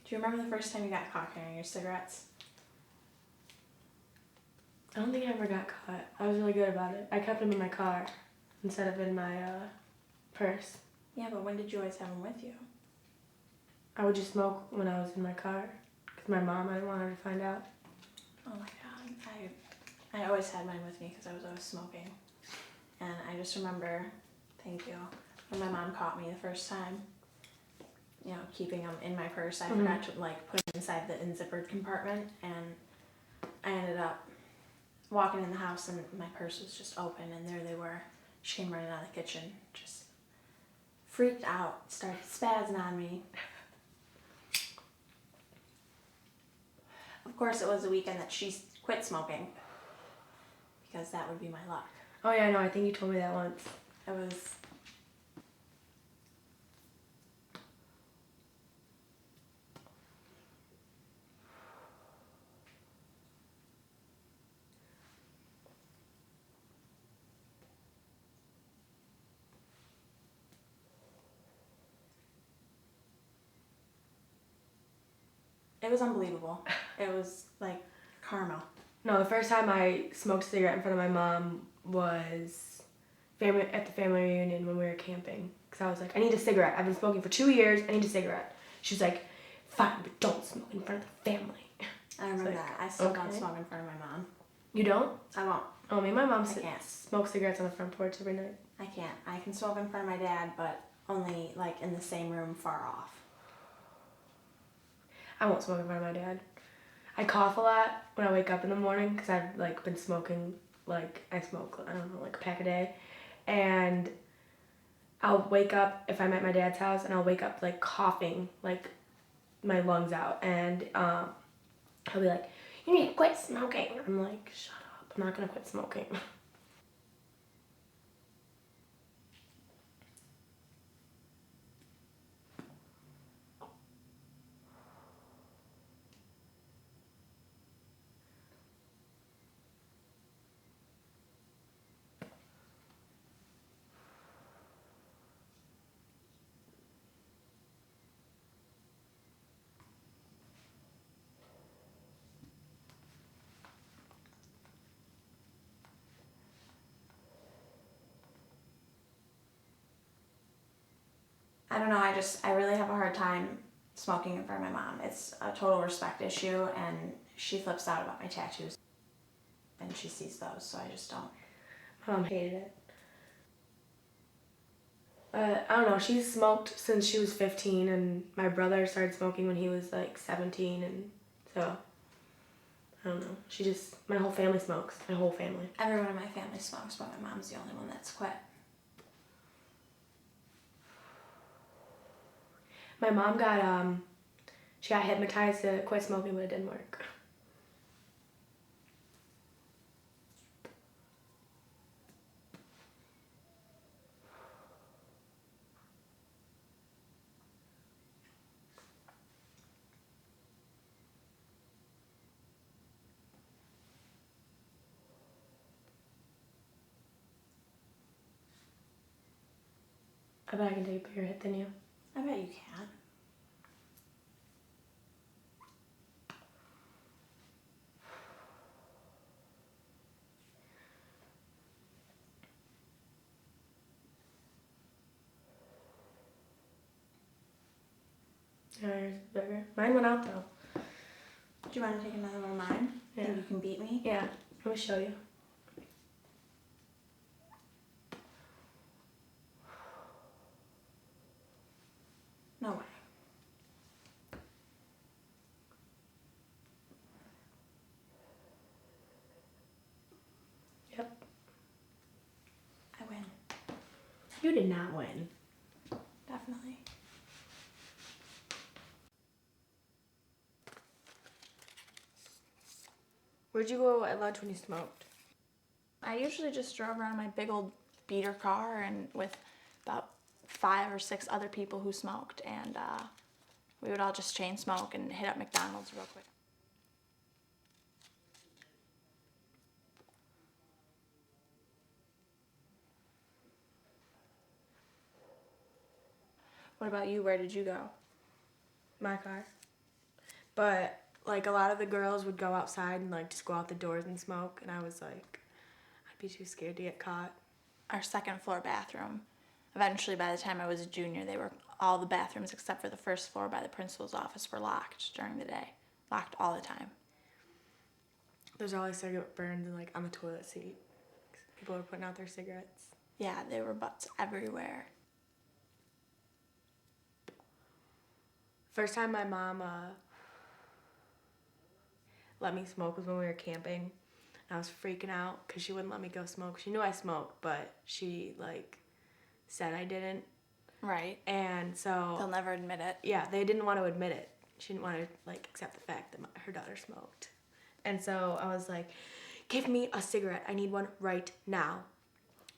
Do you remember the first time you got caught carrying your cigarettes? I don't think I ever got caught. I was really good about it. I kept them in my car instead of in my purse. Yeah, but when did you always have them with you? I would just smoke when I was in my car because my mom, I didn't want her to find out. Oh my god, I always had mine with me because I was always smoking. And I just remember, thank you, when my mom caught me the first time, you know, keeping them in my purse. I forgot to like put them inside the unzippered compartment, and I ended up walking in the house and my purse was just open, and there they were. She came running out of the kitchen, just freaked out, started spazzing on me. Of course, it was the weekend that she quit smoking, because that would be my luck. Oh yeah, I know. I think you told me that once. It was... It was unbelievable. It was like karma. No, the first time I smoked a cigarette in front of my mom was at the family reunion when we were camping. Because I was like, I need a cigarette. I've been smoking for 2 years. I need a cigarette. She was like, fine, but don't smoke in front of the family. I remember that. I still don't smoke in front of my mom. You don't? I won't. Oh, me and my mom can't. smoke cigarettes on the front porch every night. I can't. I can smoke in front of my dad, but only like in the same room far off. I won't smoke in front of my dad. I cough a lot when I wake up in the morning because I've like been smoking, like I smoke, I don't know, like a pack a day. And I'll wake up if I'm at my dad's house and I'll wake up like coughing, like my lungs out. And he'll be like, you need to quit smoking. I'm like, shut up, I'm not gonna quit smoking. I don't know. I really have a hard time smoking in front of my mom. It's a total respect issue, and she flips out about my tattoos, and she sees those, so I just don't. My mom hated it. I don't know, she's smoked since she was 15, and my brother started smoking when he was like 17, and so, I don't know. My whole family smokes. My whole family. Everyone in my family smokes, but my mom's the only one that's quit. My mom she got hypnotized to quit smoking, but it didn't work. I bet I can take a bigger hit than you. I bet you can. Yeah, yours is bigger. Mine went out though. Do you want to take another one of mine? Yeah. Think you can beat me? Yeah, let me show you. No way. Yep. I win. You did not win. Definitely. Where'd you go at lunch when you smoked? I usually just drove around my big old beater car and with about 5 or 6 other people who smoked, and we would all just chain smoke and hit up McDonald's real quick. What about you? Where did you go? My car. But like a lot of the girls would go outside and like just go out the doors and smoke, and I was like, I'd be too scared to get caught. Our second floor bathroom. Eventually, by the time I was a junior, all the bathrooms except for the first floor by the principal's office were locked during the day. Locked all the time. There's always cigarette burns like on the toilet seat. People were putting out their cigarettes. Yeah, there were butts everywhere. First time my mom let me smoke was when we were camping. And I was freaking out because she wouldn't let me go smoke. She knew I smoked, but she like said I didn't. Right. And so They'll never admit it. yeah, they didn't want to admit it. She didn't want to like accept the fact that her daughter smoked. And so I was like, give me a cigarette. I need one right now.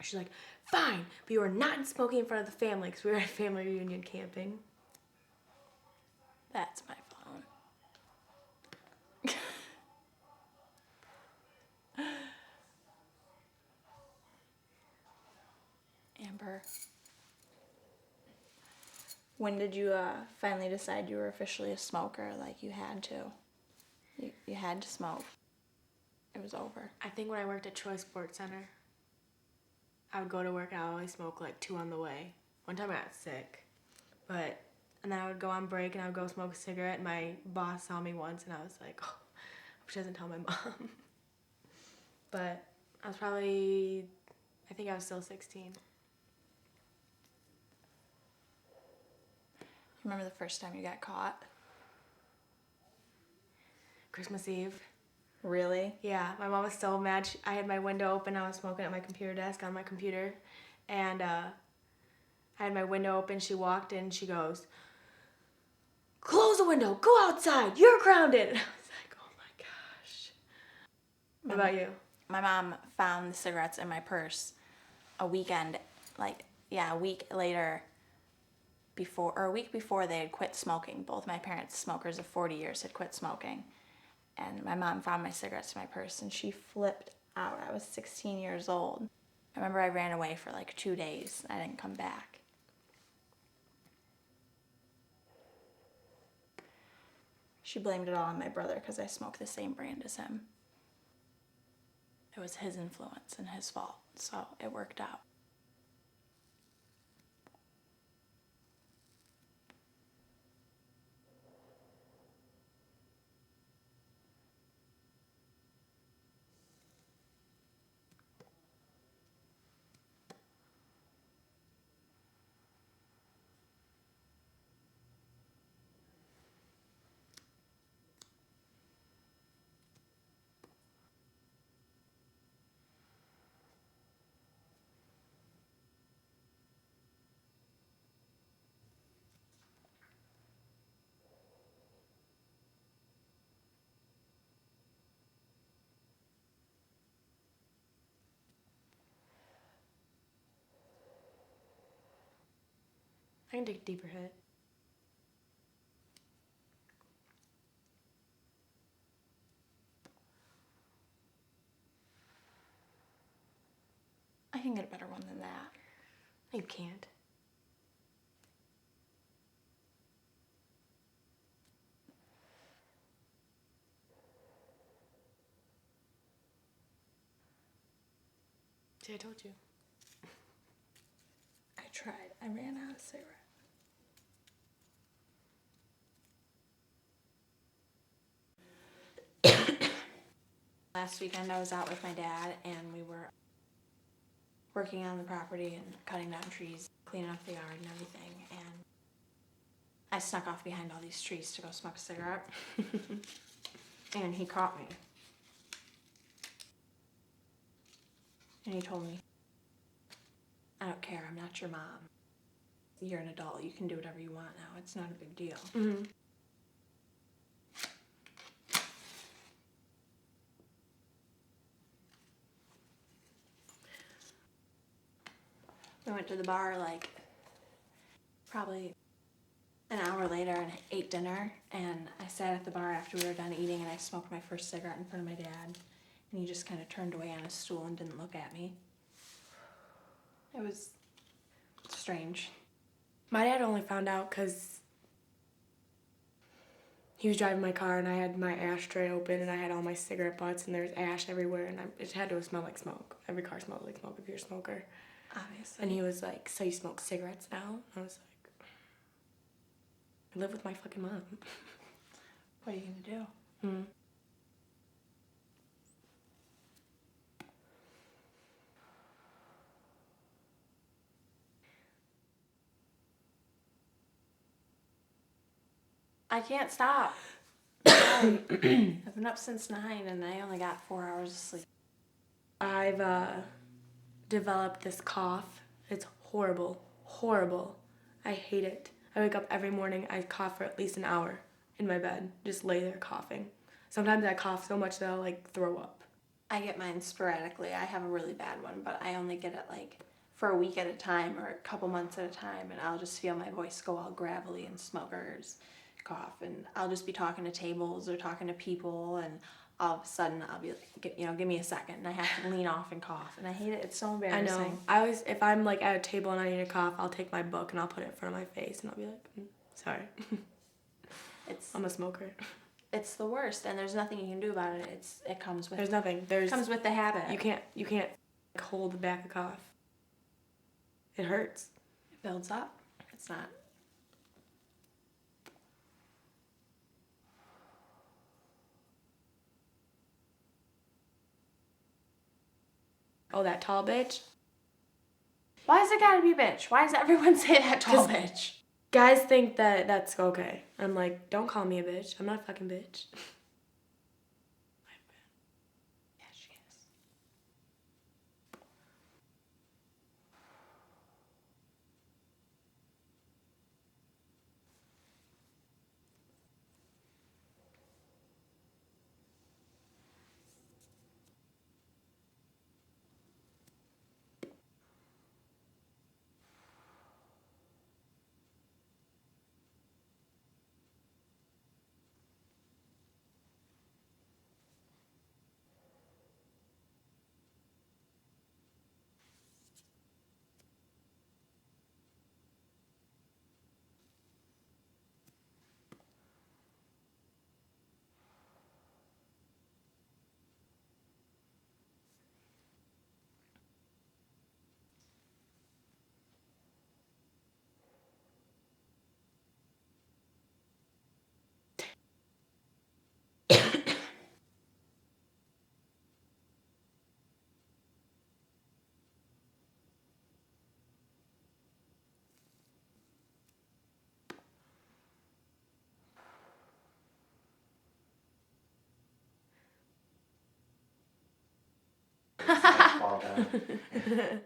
She's like, fine, but you are not smoking in front of the family because we were at a family reunion camping. That's my phone. Amber. When did you finally decide you were officially a smoker? Like you had to. You had to smoke. It was over. I think when I worked at Troy Sports Center, I would go to work and I would always smoke like 2 on the way. One time I got sick, and then I would go on break and I would go smoke a cigarette, and my boss saw me once and I was like, oh, I hope she doesn't tell my mom. But I think I was still 16. You remember the first time you got caught? Christmas Eve. Really? Yeah, my mom was so mad. I had my window open. I was smoking at my computer desk on my computer. And I had my window open. She walked in. She goes, close the window. Go outside. You're grounded. And I was like, oh my gosh. What about you? My mom found the cigarettes in my purse a week later a week before they had quit smoking. Both my parents, smokers of 40 years, had quit smoking. And my mom found my cigarettes in my purse and she flipped out. I was 16 years old. I remember I ran away for like 2 days. I didn't come back. She blamed it all on my brother because I smoked the same brand as him. It was his influence and his fault, so it worked out. I can take a deeper hit. I can get a better one than that. You can't. See, I told you. I tried. I ran out of cigarettes. Last weekend I was out with my dad and we were working on the property and cutting down trees, cleaning up the yard and everything, and I snuck off behind all these trees to go smoke a cigarette. And he caught me. And he told me, I don't care, I'm not your mom. You're an adult, you can do whatever you want now, it's not a big deal. Mm-hmm. We went to the bar probably an hour later and ate dinner, and I sat at the bar after we were done eating and I smoked my first cigarette in front of my dad, and he just kind of turned away on his stool and didn't look at me. It was strange. My dad only found out because he was driving my car and I had my ashtray open and I had all my cigarette butts and there's ash everywhere and it had to smell like smoke. Every car smells like smoke if you're a smoker. Obviously. And he was like, so you smoke cigarettes now? I was like, I live with my fucking mom. What are you gonna do? I can't stop. I've been up since 9 and I only got 4 hours of sleep. I've developed this cough. It's horrible. Horrible. I hate it. I wake up every morning, I cough for at least an hour in my bed. Just lay there coughing. Sometimes I cough so much that I'll like throw up. I get mine sporadically. I have a really bad one, but I only get it like for a week at a time or a couple months at a time, and I'll just feel my voice go all gravelly and smokers cough, and I'll just be talking to tables or talking to people, and all of a sudden I'll be like, give me a second, and I have to lean off and cough, and I hate it. It's so embarrassing. I know. I always, if I'm like at a table and I need a cough, I'll take my book and I'll put it in front of my face, and I'll be like, sorry. I'm a smoker. It's the worst, and there's nothing you can do about it. It comes with. There's nothing. It comes with the habit. You can't hold back a cough. It hurts. It builds up. It's not. Oh, that tall bitch? Why has it gotta be bitch? Why does everyone say that tall bitch? Guys think that that's okay. I'm like, don't call me a bitch. I'm not a fucking bitch. Yeah, she is. Fall down.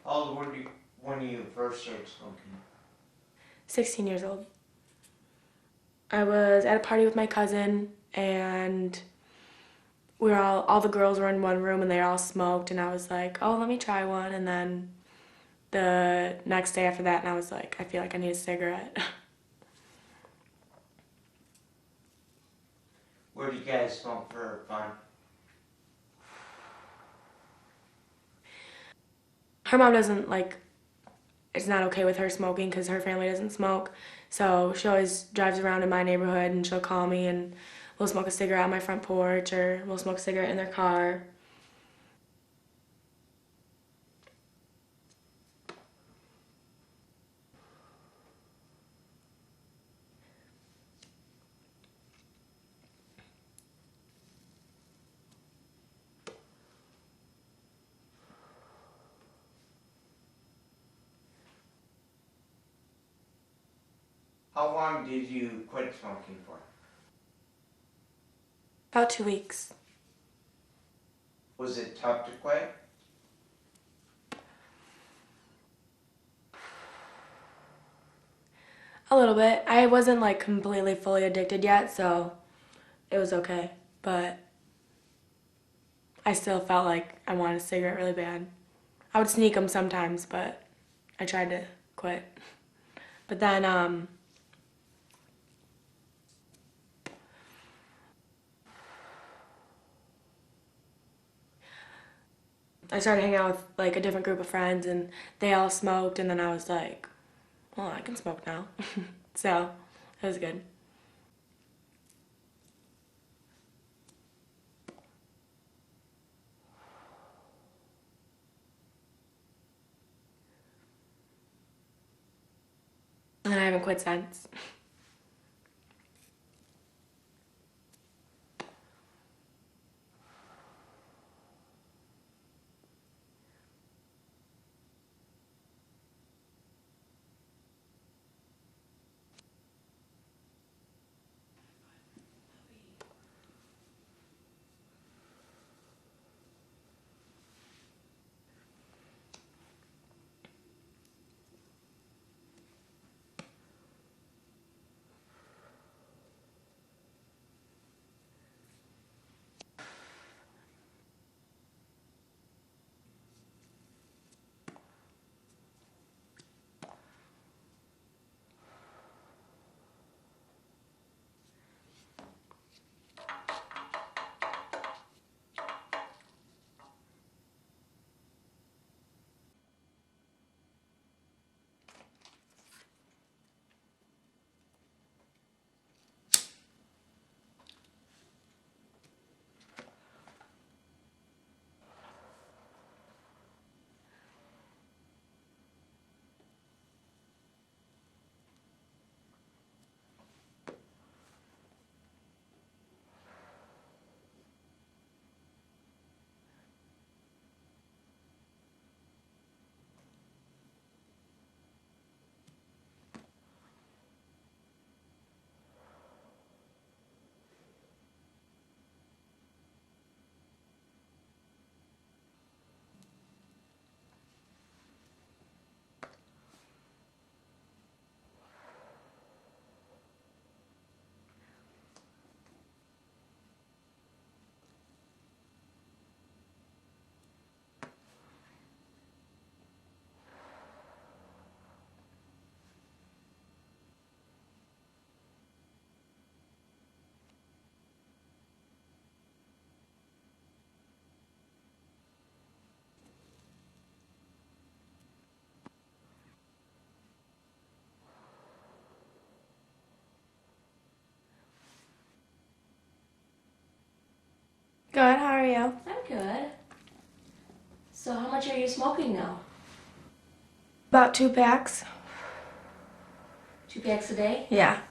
How old were you when you first started smoking? 16 years old. I was at a party with my cousin, and we were all the girls were in one room, and they all smoked, and I was like, oh, let me try one. And then the next day after that, and I was like, I feel like I need a cigarette. Where do you guys smoke for fun? Her mom doesn't like, it's not okay with her smoking because her family doesn't smoke. So she always drives around in my neighborhood, and she'll call me, and we'll smoke a cigarette on my front porch, or we'll smoke a cigarette in their car. How long did you quit smoking for? About 2 weeks. Was it tough to quit? A little bit. I wasn't like completely fully addicted yet, so it was okay. But I still felt like I wanted a cigarette really bad. I would sneak them sometimes, but I tried to quit. But then I started hanging out with like a different group of friends, and they all smoked, and then I was like, well, I can smoke now. So it was good. And then I haven't quit since. Good, how are you? I'm good. So how much are you smoking now? About 2 packs. 2 packs a day? Yeah.